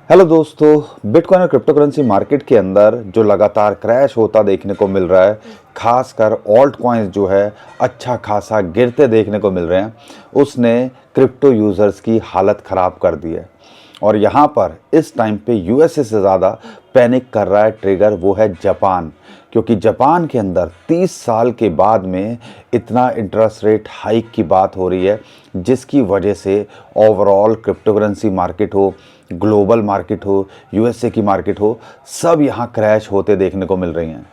Hello दोस्तों, bitcoin और crypto currency market के अंदर जो लगातार क्रैश होता देखने को मिल रहा है, खासकर ऑल्ट कॉइन्स जो है अच्छा खासा गिरते देखने को मिल रहे हैं, उसने क्रिप्टो यूज़र्स की हालत ख़राब कर दी है। और यहाँ पर इस टाइम पे यूएसए से ज़्यादा पैनिक कर रहा है ट्रिगर, वो है जापान। क्योंकि जापान के अंदर 30 साल के बाद में इतना इंटरेस्ट रेट हाइक की बात हो रही है, जिसकी वजह से ओवरऑल क्रिप्टो करेंसी मार्केट हो, ग्लोबल मार्केट हो, यूएसए की मार्केट हो, सब यहाँ क्रैश होते देखने को मिल रही हैं।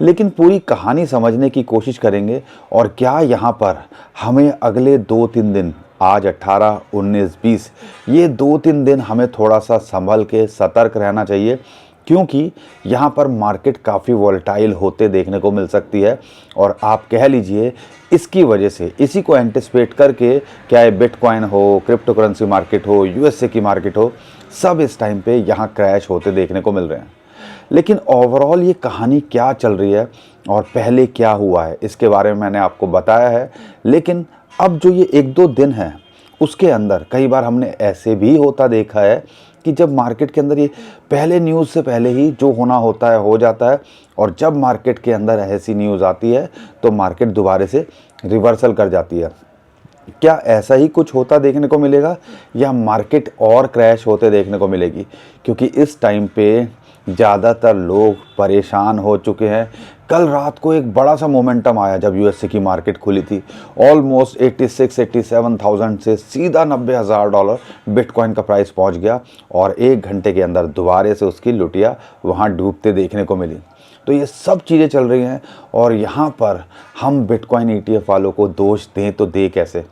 लेकिन पूरी कहानी समझने की कोशिश करेंगे और क्या यहाँ पर हमें अगले 2-3 दिन, आज 18, 19, 20, ये 2-3 दिन हमें थोड़ा सा संभल के सतर्क रहना चाहिए, क्योंकि यहाँ पर मार्केट काफ़ी वॉलेटाइल होते देखने को मिल सकती है। और आप कह लीजिए इसकी वजह से, इसी को एंटिसिपेट करके, क्या ये बिटकॉइन हो, क्रिप्टो करेंसी मार्केट हो, यूएसए की मार्केट हो, सब इस टाइम पे यहाँ क्रैश होते देखने को मिल रहे हैं। लेकिन ओवरऑल ये कहानी क्या चल रही है और पहले क्या हुआ है, इसके बारे में मैंने आपको बताया है। लेकिन अब जो ये 1-2 दिन है, उसके अंदर कई बार हमने ऐसे भी होता देखा है कि जब मार्केट के अंदर ये पहले न्यूज़ से पहले ही जो होना होता है हो जाता है, और जब मार्केट के अंदर ऐसी न्यूज़ आती है तो मार्केट दोबारा से रिवर्सल कर जाती है। क्या ऐसा ही कुछ होता देखने को मिलेगा या मार्केट और क्रैश होते देखने को मिलेगी? क्योंकि इस टाइम पे ज़्यादातर लोग परेशान हो चुके हैं। कल रात को एक बड़ा सा मोमेंटम आया जब यूएसए की मार्केट खुली थी। ऑलमोस्ट 86-87,000 से सीधा $90,000 बिटकॉइन का प्राइस पहुंच गया, और 1 घंटे के अंदर दोबारा से उसकी लुटिया वहां डूबते देखने को मिली। तो ये सब चीज़ें चल रही हैं, और यहाँ पर हम बिटकॉइन ईटीएफ वालों को दोष दें तो दे कैसे?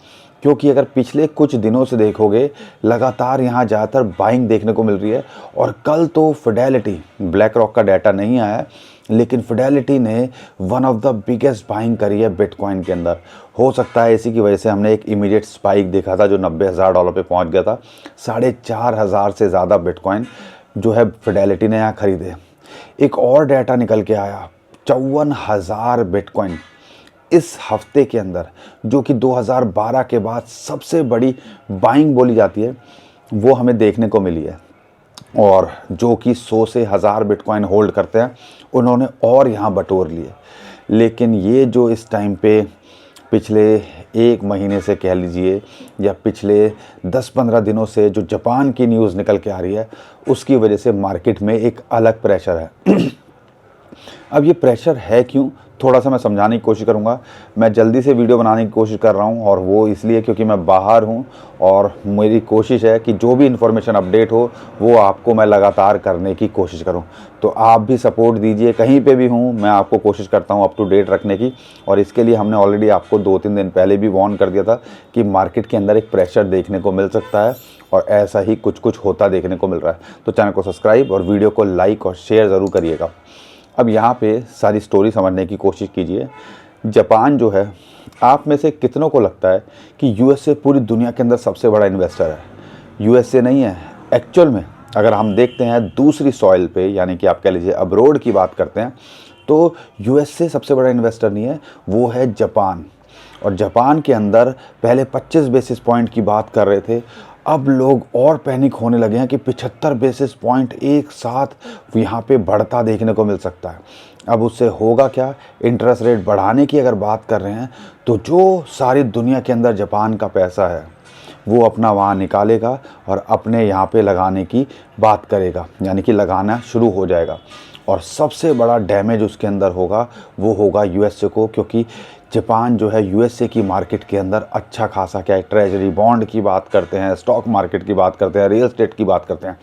क्योंकि अगर पिछले कुछ दिनों से देखोगे, लगातार यहाँ ज़्यादातर बाइंग देखने को मिल रही है। और कल तो फिडेलिटी, ब्लैक रॉक का डाटा नहीं आया है, लेकिन फिडेलिटी ने one of the biggest buying करी है बिटकॉइन के अंदर। हो सकता है इसी की वजह से हमने एक इमीडिएट स्पाइक देखा था जो $90,000 पे पहुँच गया था। 4,500 से ज़्यादा बिटकॉइन जो है फिडेलिटी ने यहाँ खरीदे। एक और डाटा निकल के आया, 54,000 बिटकॉइन इस हफ्ते के अंदर, जो कि 2012 के बाद सबसे बड़ी बाइंग बोली जाती है, वो हमें देखने को मिली है। और जो कि 100 से 1000 बिटकॉइन होल्ड करते हैं, उन्होंने और यहाँ बटोर लिए। लेकिन ये जो इस टाइम पे पिछले 1 महीने से कह लीजिए, या पिछले 10-15 दिनों से जो जापान की न्यूज़ निकल के आ रही है, उसकी वजह से मार्केट में एक अलग प्रेशर है। अब ये प्रेशर है क्यों, थोड़ा सा मैं समझाने की कोशिश करूँगा। मैं जल्दी से वीडियो बनाने की कोशिश कर रहा हूँ, और वो इसलिए क्योंकि मैं बाहर हूँ, और मेरी कोशिश है कि जो भी इन्फॉर्मेशन अपडेट हो वो आपको मैं लगातार करने की कोशिश करूँ। तो आप भी सपोर्ट दीजिए, कहीं पे भी हूँ मैं आपको कोशिश करता हूँ अप टू डेट रखने की। और इसके लिए हमने ऑलरेडी आपको 2-3 दिन पहले भी वार्न कर दिया था कि मार्केट के अंदर एक प्रेशर देखने को मिल सकता है, और ऐसा ही कुछ कुछ होता देखने को मिल रहा है। तो चैनल को सब्सक्राइब और वीडियो को लाइक और शेयर ज़रूर करिएगा। अब यहाँ पे सारी स्टोरी समझने की कोशिश कीजिए। जापान जो है, आप में से कितनों को लगता है कि यूएसए पूरी दुनिया के अंदर सबसे बड़ा इन्वेस्टर है? यूएसए नहीं है एक्चुअल में। अगर हम देखते हैं दूसरी सॉइल पे, यानी कि आप कह लीजिए अब्रोड की बात करते हैं, तो यूएसए सबसे बड़ा इन्वेस्टर नहीं है, वो है जापान। और जापान के अंदर पहले 25 बेसिस पॉइंट की बात कर रहे थे, अब लोग और पैनिक होने लगे हैं कि 75 बेसिस पॉइंट एक साथ यहाँ पे बढ़ता देखने को मिल सकता है। अब उससे होगा क्या? इंटरेस्ट रेट बढ़ाने की अगर बात कर रहे हैं, तो जो सारी दुनिया के अंदर जापान का पैसा है, वो अपना वहाँ निकालेगा और अपने यहाँ पे लगाने की बात करेगा, यानी कि लगाना शुरू हो जाएगा। और सबसे बड़ा डैमेज उसके अंदर होगा, वो होगा यूएसए को, क्योंकि जापान जो है यूएसए की मार्केट के अंदर अच्छा खासा, क्या है, ट्रेजरी बॉन्ड की बात करते हैं, स्टॉक मार्केट की बात करते हैं, रियल एस्टेट की बात करते हैं,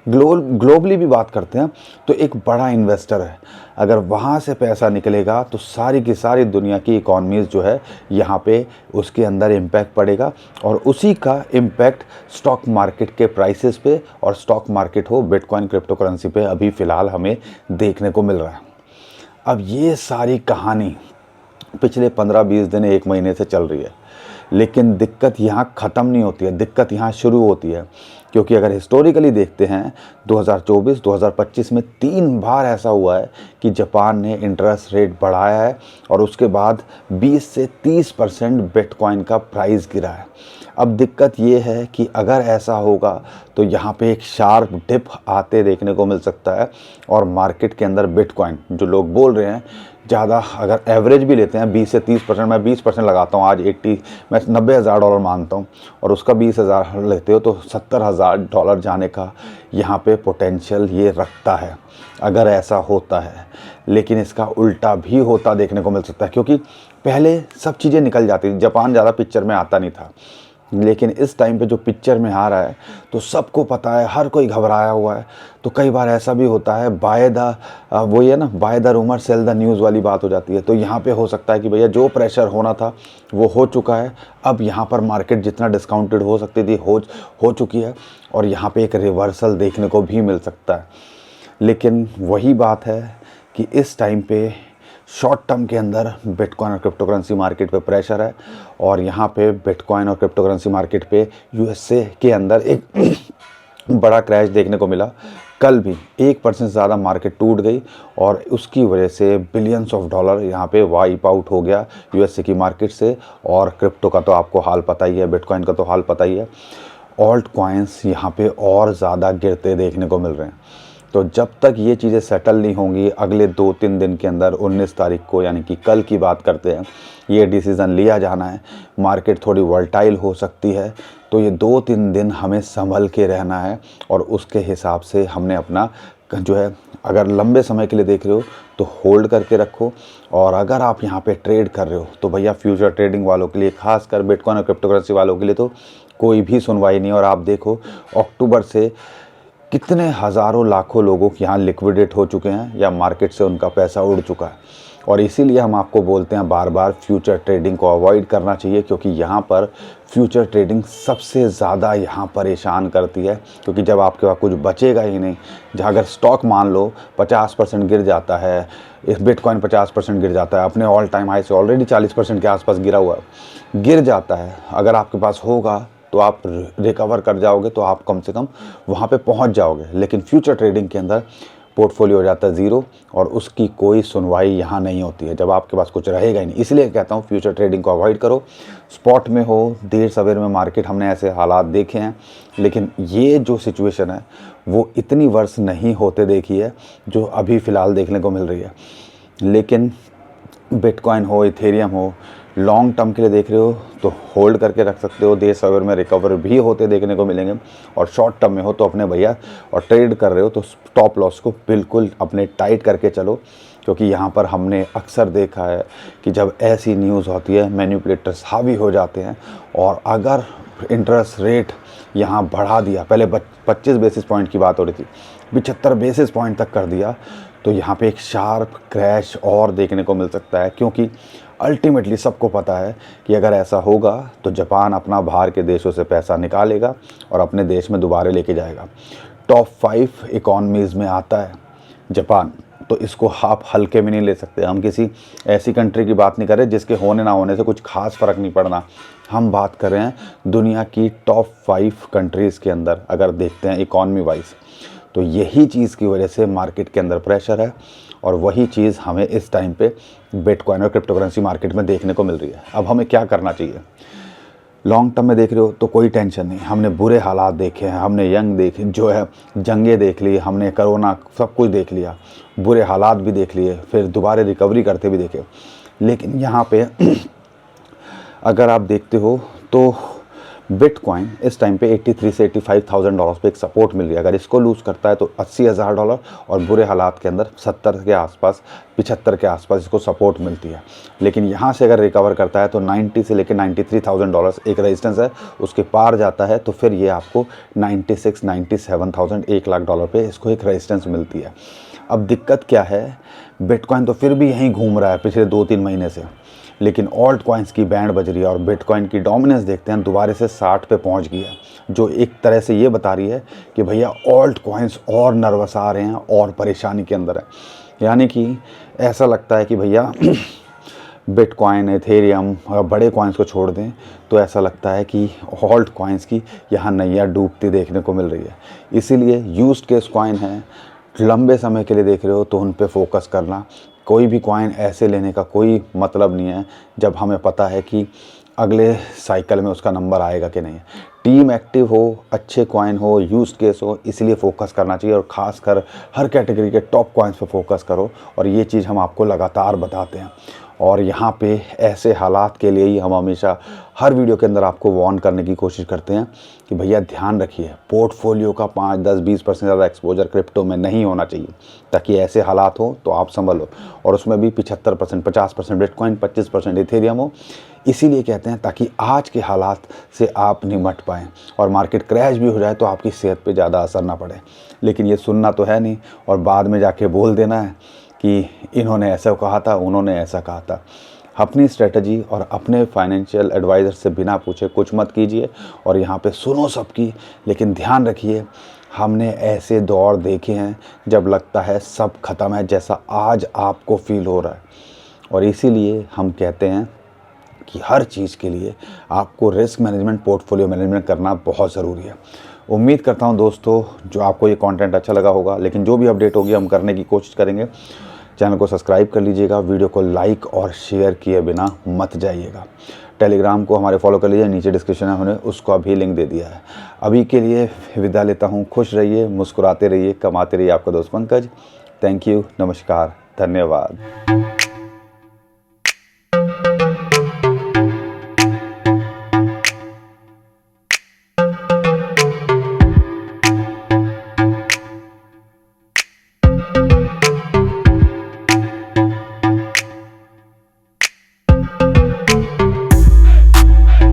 ग्लोबली भी बात करते हैं, तो एक बड़ा इन्वेस्टर है। अगर वहाँ से पैसा निकलेगा तो सारी की सारी दुनिया की इकॉनमीज़ जो है यहाँ पे उसके अंदर इम्पैक्ट पड़ेगा, और उसी का इम्पैक्ट स्टॉक मार्केट के प्राइसेस पे, और स्टॉक मार्केट हो बिटकॉइन क्रिप्टो करेंसी पे, अभी फ़िलहाल हमें देखने को मिल रहा है। अब ये सारी कहानी पिछले 15-20 दिन, 1 महीने से चल रही है, लेकिन दिक्कत यहाँ ख़त्म नहीं होती है, दिक्कत यहाँ शुरू होती है। क्योंकि अगर हिस्टोरिकली देखते हैं, 2024-2025 में 3 बार ऐसा हुआ है कि जापान ने इंटरेस्ट रेट बढ़ाया है, और उसके बाद 20 से 30% बिटकॉइन का प्राइस गिरा है। अब दिक्कत ये है कि अगर ऐसा होगा तो यहाँ पे एक शार्प डिप आते देखने को मिल सकता है और मार्केट के अंदर बिटकॉइन, जो लोग बोल रहे हैं ज़्यादा, अगर एवरेज भी लेते हैं 20 से 30%, मैं 20% लगाता हूँ आज 80, मैं $90,000 मानता हूँ और उसका 20,000 लेते हो तो $70,000 जाने का यहाँ पे पोटेंशियल ये रखता है अगर ऐसा होता है। लेकिन इसका उल्टा भी होता देखने को मिल सकता है, क्योंकि पहले सब चीज़ें निकल जाती थी, जापान ज़्यादा पिक्चर में आता नहीं था, लेकिन इस टाइम पे जो पिक्चर में आ रहा है तो सबको पता है, हर कोई घबराया हुआ है। तो कई बार ऐसा भी होता है, वही है ना, by the rumour cell the news वाली बात हो जाती है। तो यहाँ पे हो सकता है कि भैया जो प्रेशर होना था वो हो चुका है, अब यहाँ पर मार्केट जितना डिस्काउंटेड हो सकती थी हो चुकी है और यहाँ पे एक रिवर्सल देखने को भी मिल सकता है। लेकिन वही बात है कि इस टाइम पे शॉर्ट टर्म के अंदर बिटकॉइन और क्रिप्टो करेंसी मार्केट पे प्रेशर है और यहाँ पे बिटकॉइन और क्रिप्टो करेंसी मार्केट पे यूएसए के अंदर एक बड़ा क्रैश देखने को मिला। कल भी 1% से ज़्यादा मार्केट टूट गई और उसकी वजह से बिलियंस ऑफ डॉलर यहाँ पे वाइप आउट हो गया यूएसए की मार्केट से। और क्रिप्टो का तो आपको हाल पता ही है, बिटकॉइन का तो हाल पता ही है। ऑल्ट कॉइन्स यहाँ पे और ज़्यादा गिरते देखने को मिल रहे हैं। तो जब तक ये चीज़ें सेटल नहीं होंगी, अगले 2-3 दिन के अंदर 19 तारीख को, यानी कि कल की बात करते हैं, ये डिसीज़न लिया जाना है। मार्केट थोड़ी वोलेटाइल हो सकती है, तो ये 2-3 दिन हमें संभल के रहना है और उसके हिसाब से हमने अपना जो है, अगर लंबे समय के लिए देख रहे हो तो होल्ड करके रखो। और अगर आप यहाँ पे ट्रेड कर रहे हो तो भैया फ्यूचर ट्रेडिंग वालों के लिए, खासकर बिटकॉइन और क्रिप्टो करेंसी वालों के लिए तो कोई भी सुनवाई नहीं है। और आप देखो अक्टूबर से कितने हज़ारों लाखों लोगों यहाँ लिक्विडेट हो चुके हैं या मार्केट से उनका पैसा उड़ चुका है। और इसीलिए हम आपको बोलते हैं बार बार फ्यूचर ट्रेडिंग को अवॉइड करना चाहिए, क्योंकि यहाँ पर फ्यूचर ट्रेडिंग सबसे ज़्यादा यहाँ परेशान करती है। क्योंकि जब आपके पास कुछ बचेगा ही नहीं, जहाँ अगर स्टॉक मान लो 50% गिर जाता है, इस बिटकॉइन 50% गिर जाता है, अपने ऑल टाइम हाई से ऑलरेडी 40% के आसपास गिरा हुआ गिर जाता है, अगर आपके पास होगा तो आप रिकवर कर जाओगे, तो आप कम से कम वहाँ पे पहुँच जाओगे। लेकिन फ्यूचर ट्रेडिंग के अंदर पोर्टफोलियो हो जाता है ज़ीरो और उसकी कोई सुनवाई यहाँ नहीं होती है जब आपके पास कुछ रहेगा ही नहीं। इसलिए कहता हूँ फ्यूचर ट्रेडिंग को अवॉइड करो। स्पॉट में हो, देर सवेर में मार्केट, हमने ऐसे हालात देखे हैं, लेकिन ये जो सिचुएशन है वो इतनी वर्ष नहीं होते देखी है जो अभी फ़िलहाल देखने को मिल रही है। लेकिन बिटकॉइन हो, इथेरियम हो, लॉन्ग टर्म के लिए देख रहे हो तो होल्ड करके रख सकते हो, देर सवेर में रिकवर भी होते देखने को मिलेंगे। और शॉर्ट टर्म में हो तो अपने भैया, और ट्रेड कर रहे हो तो स्टॉप लॉस को बिल्कुल अपने टाइट करके चलो, क्योंकि यहाँ पर हमने अक्सर देखा है कि जब ऐसी न्यूज़ होती है मैनिपुलेटर्स हावी हो जाते हैं। और अगर इंटरेस्ट रेट यहाँ बढ़ा दिया, पहले 25 बेसिस पॉइंट की बात हो रही थी, 75 बेसिस पॉइंट तक कर दिया, तो यहाँ पे एक शार्प क्रैश और देखने को मिल सकता है। क्योंकि अल्टीमेटली सबको पता है कि अगर ऐसा होगा तो जापान अपना बाहर के देशों से पैसा निकालेगा और अपने देश में दोबारा लेके जाएगा। टॉप 5 इकॉनमीज़ में आता है जापान, तो इसको आप हल्के में नहीं ले सकते। हम किसी ऐसी कंट्री की बात नहीं कर रहे जिसके होने ना होने से कुछ खास फ़र्क नहीं पड़ना। हम बात कर रहे हैं दुनिया की टॉप 5 कंट्रीज़ के अंदर अगर देखते हैं इकॉनमी वाइज, तो यही चीज़ की वजह से मार्केट के अंदर प्रेशर है और वही चीज़ हमें इस टाइम पे बिटकॉइन और क्रिप्टो करेंसी मार्केट में देखने को मिल रही है। अब हमें क्या करना चाहिए? लॉन्ग टर्म में देख रहे हो तो कोई टेंशन नहीं, हमने बुरे हालात देखे हैं, हमने जंगें देख ली, हमने कोरोना, सब कुछ देख लिया, बुरे हालात भी देख लिए, फिर दोबारा रिकवरी करते भी देखे। लेकिन यहाँ पे अगर आप देखते हो तो बिटकॉइन इस टाइम पे 83 से $85,000 पे एक सपोर्ट मिल रही है। अगर इसको लूज़ करता है तो $80,000 और बुरे हालात के अंदर 70 के आसपास, 75 के आसपास इसको सपोर्ट मिलती है। लेकिन यहाँ से अगर रिकवर करता है तो 90 से लेकर $93,000 एक रेजिस्टेंस है, उसके पार जाता है तो फिर ये आपको 96, 97,000, $1,00,000 पे इसको एक रेजिस्टेंस मिलती है। अब दिक्कत क्या है, बिटकॉइन तो फिर भी यहीं घूम रहा है पिछले 2-3 महीने से, लेकिन ऑल्ट कॉइन्स की बैंड बज रही है और बिटकॉइन की डोमिनेंस देखते हैं दोबारा से 60 पे पहुंच गई है, जो एक तरह से ये बता रही है कि भैया ऑल्ट कॉइन्स और नर्वस आ रहे हैं और परेशानी के अंदर है। यानी कि ऐसा लगता है कि भैया बिटकॉइन, एथेरियम, बड़े कॉइन्स को छोड़ दें तो ऐसा लगता है कि ऑल्ट कॉइन्स की यहाँ नैया डूबती देखने को मिल रही है। इसीलिए यूज्ड केस कॉइन है, लंबे समय के लिए देख रहे हो तो उन पे फोकस करना। कोई भी कॉइन ऐसे लेने का कोई मतलब नहीं है जब हमें पता है कि अगले साइकिल में उसका नंबर आएगा कि नहीं। टीम एक्टिव हो, अच्छे कॉइन हो, यूज्ड केस हो, इसलिए फोकस करना चाहिए और ख़ासकर हर कैटेगरी के टॉप कॉइन्स पे फोकस करो। और ये चीज़ हम आपको लगातार बताते हैं और यहाँ पे ऐसे हालात के लिए ही हम हमेशा हर वीडियो के अंदर आपको वार्न करने की कोशिश करते हैं कि भैया ध्यान रखिए, पोर्टफोलियो का 5, 10, 20% ज़्यादा एक्सपोजर क्रिप्टो में नहीं होना चाहिए, ताकि ऐसे हालात हो तो आप संभलो। और उसमें भी 75%, 50% बिटकॉइन, 25% इथेरियम हो। इसीलिए कहते हैं ताकि आज के हालात से आप निमट पाएँ और मार्केट क्रैश भी हो जाए तो आपकी सेहत पे ज़्यादा असर ना पड़े। लेकिन ये सुनना तो है नहीं और बाद में जाके बोल देना है कि इन्होंने ऐसा कहा था, उन्होंने ऐसा कहा था। अपनी स्ट्रेटजी और अपने फाइनेंशियल एडवाइज़र से बिना पूछे कुछ मत कीजिए और यहाँ पे सुनो सबकी, लेकिन ध्यान रखिए हमने ऐसे दौर देखे हैं जब लगता है सब ख़त्म है, जैसा आज आपको फील हो रहा है। और इसीलिए हम कहते हैं कि हर चीज़ के लिए आपको रिस्क मैनेजमेंट, पोर्टफोलियो मैनेजमेंट करना बहुत ज़रूरी है। उम्मीद करता हूं दोस्तों जो आपको ये कंटेंट अच्छा लगा होगा, लेकिन जो भी अपडेट होगी हम करने की कोशिश करेंगे। चैनल को सब्सक्राइब कर लीजिएगा, वीडियो को लाइक और शेयर किए बिना मत जाइएगा। टेलीग्राम को हमारे फॉलो कर लीजिए, नीचे डिस्क्रिप्शन में हमने उसका भी लिंक दे दिया है। अभी के लिए विदा लेता हूँ। खुश रहिए, मुस्कुराते रहिए, कमाते रहिए। आपका दोस्त पंकज। थैंक यू, नमस्कार, धन्यवाद।